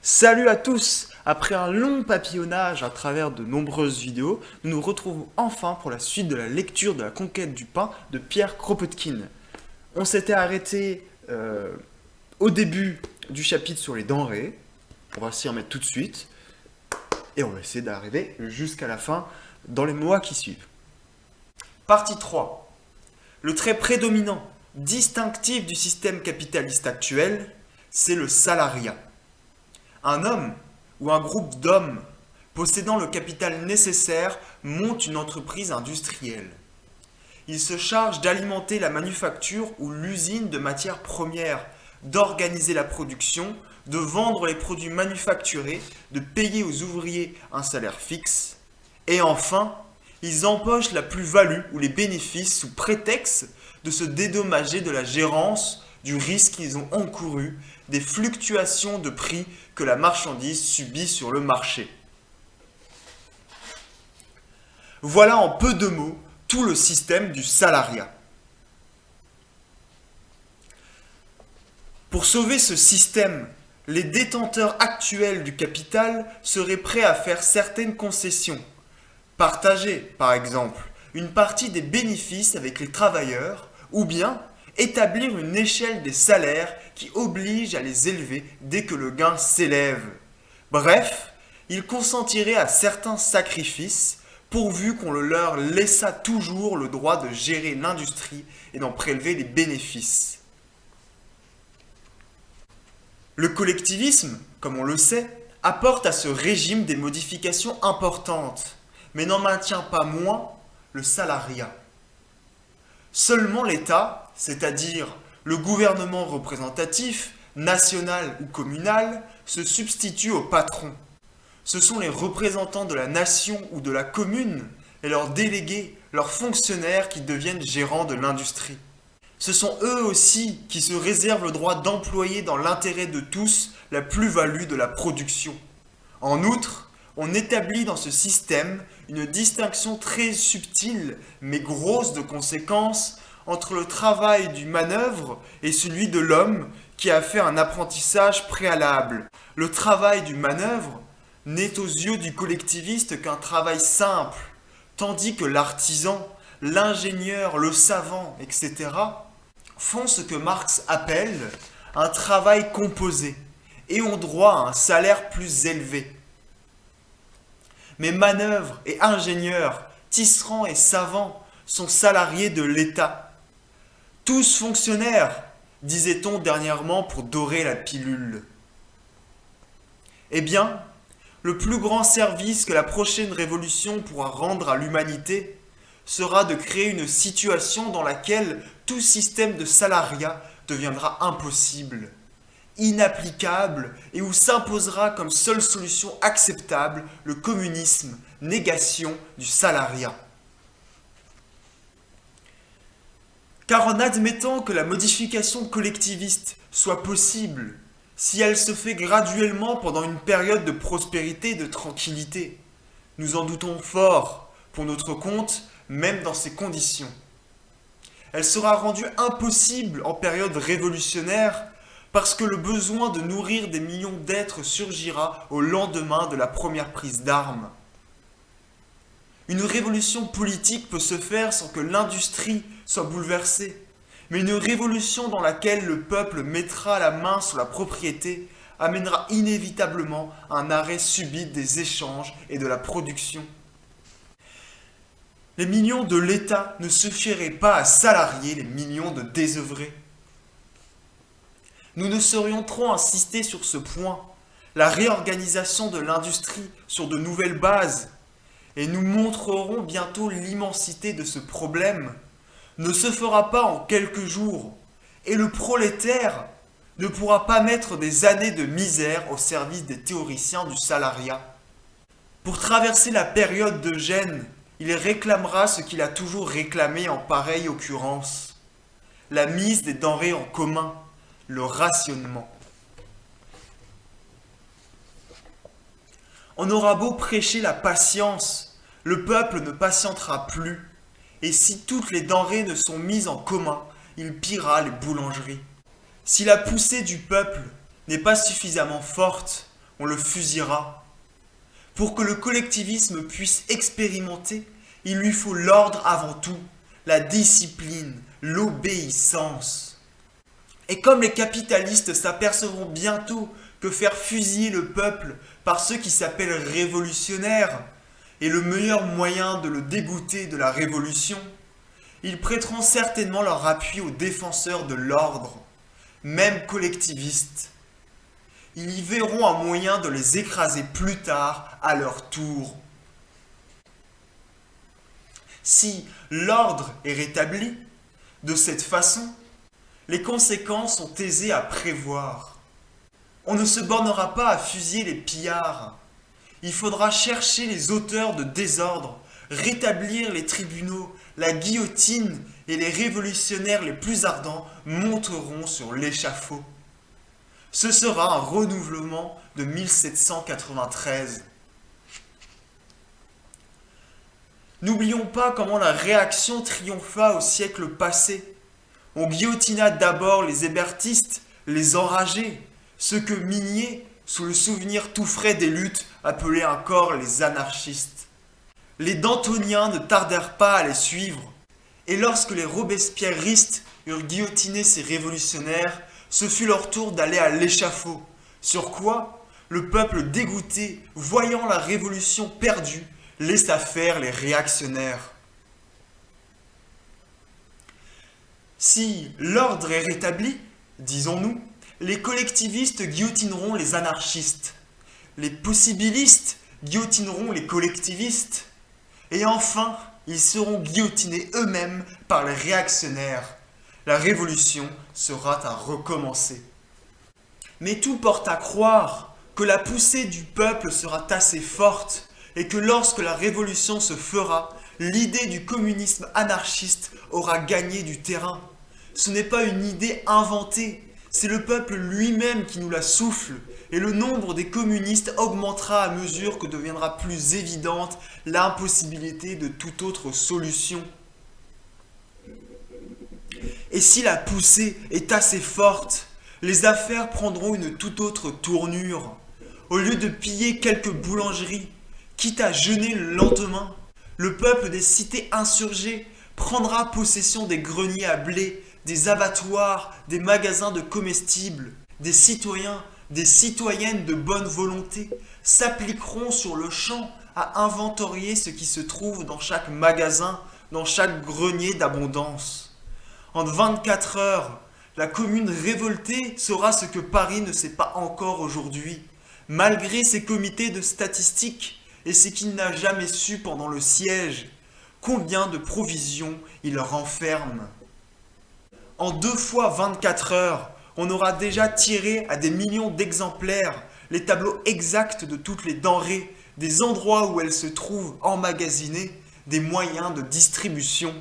Salut à tous! Après un long papillonnage à travers de nombreuses vidéos, nous nous retrouvons enfin pour la suite de la lecture de la conquête du pain de Pierre Kropotkin. On s'était arrêté au début du chapitre sur les denrées, on va s'y remettre tout de suite, et on va essayer d'arriver jusqu'à la fin dans les mois qui suivent. Partie 3. Le trait prédominant, distinctif du système capitaliste actuel, c'est le salariat. Un homme ou un groupe d'hommes possédant le capital nécessaire monte une entreprise industrielle. Il se charge d'alimenter la manufacture ou l'usine de matières premières, d'organiser la production, de vendre les produits manufacturés, de payer aux ouvriers un salaire fixe. Et enfin, ils empochent la plus-value ou les bénéfices sous prétexte de se dédommager de la gérance, du risque qu'ils ont encouru, des fluctuations de prix que la marchandise subit sur le marché. Voilà en peu de mots tout le système du salariat. Pour sauver ce système, les détenteurs actuels du capital seraient prêts à faire certaines concessions. Partager, par exemple, une partie des bénéfices avec les travailleurs, ou bien établir une échelle des salaires qui oblige à les élever dès que le gain s'élève. Bref, ils consentiraient à certains sacrifices pourvu qu'on leur laissât toujours le droit de gérer l'industrie et d'en prélever les bénéfices. Le collectivisme, comme on le sait, apporte à ce régime des modifications importantes, mais n'en maintient pas moins le salariat. Seulement l'État, c'est-à-dire le gouvernement représentatif, national ou communal, se substitue au patron. Ce sont les représentants de la nation ou de la commune et leurs délégués, leurs fonctionnaires qui deviennent gérants de l'industrie. Ce sont eux aussi qui se réservent le droit d'employer dans l'intérêt de tous la plus-value de la production. En outre, on établit dans ce système une distinction très subtile mais grosse de conséquences entre le travail du manœuvre et celui de l'homme qui a fait un apprentissage préalable. Le travail du manœuvre n'est aux yeux du collectiviste qu'un travail simple, tandis que l'artisan, l'ingénieur, le savant, etc. font ce que Marx appelle un travail composé et ont droit à un salaire plus élevé. Mais manœuvres et ingénieurs, tisserands et savants sont salariés de l'État. Tous fonctionnaires, disait-on dernièrement pour dorer la pilule. Eh bien, le plus grand service que la prochaine révolution pourra rendre à l'humanité sera de créer une situation dans laquelle tout système de salariat deviendra impossible, inapplicable et où s'imposera comme seule solution acceptable le communisme, négation du salariat. Car en admettant que la modification collectiviste soit possible, si elle se fait graduellement pendant une période de prospérité et de tranquillité, nous en doutons fort pour notre compte, même dans ces conditions. Elle sera rendue impossible en période révolutionnaire parce que le besoin de nourrir des millions d'êtres surgira au lendemain de la première prise d'armes. Une révolution politique peut se faire sans que l'industrie soit bouleversée, mais une révolution dans laquelle le peuple mettra la main sur la propriété amènera inévitablement un arrêt subit des échanges et de la production. Les millions de l'État ne suffiraient pas à salarier les millions de désœuvrés. Nous ne saurions trop insister sur ce point, la réorganisation de l'industrie sur de nouvelles bases, et nous montrerons bientôt l'immensité de ce problème, ne se fera pas en quelques jours, et le prolétaire ne pourra pas mettre des années de misère au service des théoriciens du salariat. Pour traverser la période de gêne, il réclamera ce qu'il a toujours réclamé en pareille occurrence, la mise des denrées en commun, le rationnement. On aura beau prêcher la patience, le peuple ne patientera plus, et si toutes les denrées ne sont mises en commun, il pillera les boulangeries. Si la poussée du peuple n'est pas suffisamment forte, on le fusillera. Pour que le collectivisme puisse expérimenter, il lui faut l'ordre avant tout, la discipline, l'obéissance. Et comme les capitalistes s'apercevront bientôt que faire fusiller le peuple par ceux qui s'appellent révolutionnaires est le meilleur moyen de le dégoûter de la révolution, ils prêteront certainement leur appui aux défenseurs de l'ordre, même collectivistes. Ils y verront un moyen de les écraser plus tard à leur tour. Si l'ordre est rétabli de cette façon, les conséquences sont aisées à prévoir. On ne se bornera pas à fusiller les pillards. Il faudra chercher les auteurs de désordre, rétablir les tribunaux, la guillotine, et les révolutionnaires les plus ardents monteront sur l'échafaud. Ce sera un renouvellement de 1793. N'oublions pas comment la réaction triompha au siècle passé. On guillotina d'abord les hébertistes, les enragés, ceux que Mignet, sous le souvenir tout frais des luttes, appelait encore les anarchistes. Les Dantoniens ne tardèrent pas à les suivre, et lorsque les robespierristes eurent guillotiné ces révolutionnaires, ce fut leur tour d'aller à l'échafaud. Sur quoi le peuple dégoûté, voyant la révolution perdue, laissa faire les réactionnaires. Si l'ordre est rétabli, disons-nous, les collectivistes guillotineront les anarchistes, les possibilistes guillotineront les collectivistes, et enfin, ils seront guillotinés eux-mêmes par les réactionnaires. La révolution sera à recommencer. Mais tout porte à croire que la poussée du peuple sera assez forte et que lorsque la révolution se fera, l'idée du communisme anarchiste aura gagné du terrain. Ce n'est pas une idée inventée, c'est le peuple lui-même qui nous la souffle, et le nombre des communistes augmentera à mesure que deviendra plus évidente l'impossibilité de toute autre solution. Et si la poussée est assez forte, les affaires prendront une toute autre tournure. Au lieu de piller quelques boulangeries, quitte à jeûner le lendemain, le peuple des cités insurgées prendra possession des greniers à blé, des abattoirs, des magasins de comestibles. Des citoyens, des citoyennes de bonne volonté s'appliqueront sur le champ à inventorier ce qui se trouve dans chaque magasin, dans chaque grenier d'abondance. En 24 heures, la commune révoltée saura ce que Paris ne sait pas encore aujourd'hui, malgré ses comités de statistiques et ce qu'il n'a jamais su pendant le siège, combien de provisions il renferme. En 2 fois 24 heures, on aura déjà tiré à des millions d'exemplaires les tableaux exacts de toutes les denrées, des endroits où elles se trouvent emmagasinées, des moyens de distribution.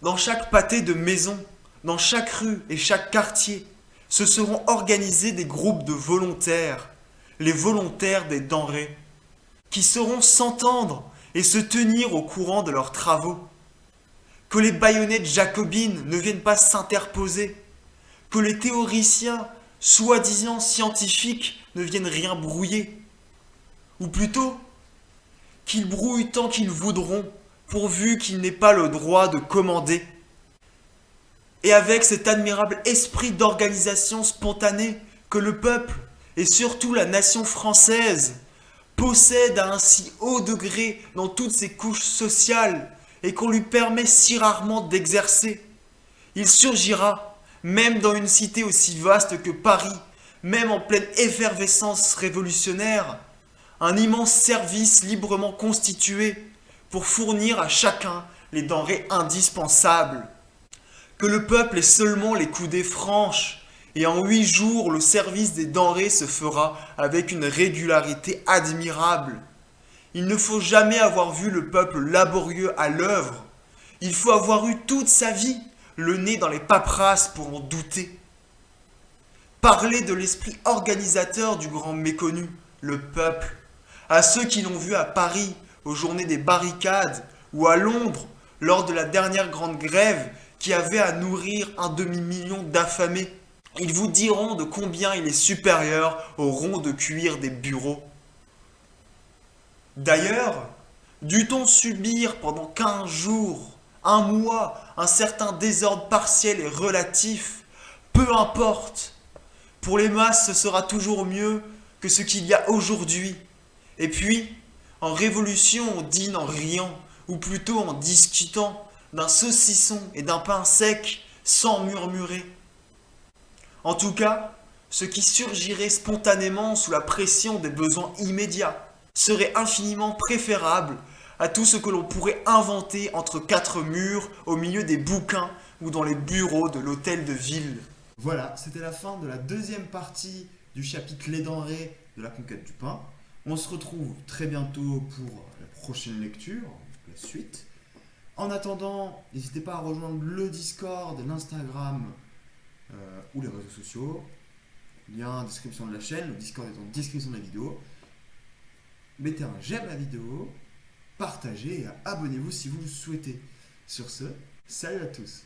Dans chaque pâté de maison, dans chaque rue et chaque quartier, se seront organisés des groupes de volontaires, les volontaires des denrées, qui sauront s'entendre et se tenir au courant de leurs travaux. Que les baïonnettes jacobines ne viennent pas s'interposer, que les théoriciens, soi-disant scientifiques, ne viennent rien brouiller, ou plutôt, qu'ils brouillent tant qu'ils voudront, pourvu qu'ils n'aient pas le droit de commander. Et avec cet admirable esprit d'organisation spontanée que le peuple, et surtout la nation française, possède à un si haut degré dans toutes ses couches sociales, et qu'on lui permet si rarement d'exercer, il surgira, même dans une cité aussi vaste que Paris, même en pleine effervescence révolutionnaire, un immense service librement constitué pour fournir à chacun les denrées indispensables. Que le peuple ait seulement les coudées franches, et en 8 jours le service des denrées se fera avec une régularité admirable. Il ne faut jamais avoir vu le peuple laborieux à l'œuvre. Il faut avoir eu toute sa vie le nez dans les paperasses pour en douter. Parler de l'esprit organisateur du grand méconnu, le peuple, à ceux qui l'ont vu à Paris aux journées des barricades ou à Londres lors de la dernière grande grève qui avait à nourrir un demi-million d'affamés. Ils vous diront de combien il est supérieur au rond de cuir des bureaux. D'ailleurs, dut-on subir pendant 15 jours, un mois, un certain désordre partiel et relatif, peu importe. Pour les masses, ce sera toujours mieux que ce qu'il y a aujourd'hui. Et puis, en révolution, on dîne en riant, ou plutôt en discutant d'un saucisson et d'un pain sec sans murmurer. En tout cas, ce qui surgirait spontanément sous la pression des besoins immédiats serait infiniment préférable à tout ce que l'on pourrait inventer entre quatre murs, au milieu des bouquins ou dans les bureaux de l'hôtel de ville. Voilà, c'était la fin de la deuxième partie du chapitre Les denrées de la conquête du pain. On se retrouve très bientôt pour la prochaine lecture, la suite. En attendant, n'hésitez pas à rejoindre le Discord, l'Instagram ou les réseaux sociaux. Lien en description de la chaîne, le Discord est en description de la vidéo. Mettez un j'aime la vidéo, partagez et abonnez-vous si vous le souhaitez. Sur ce, salut à tous!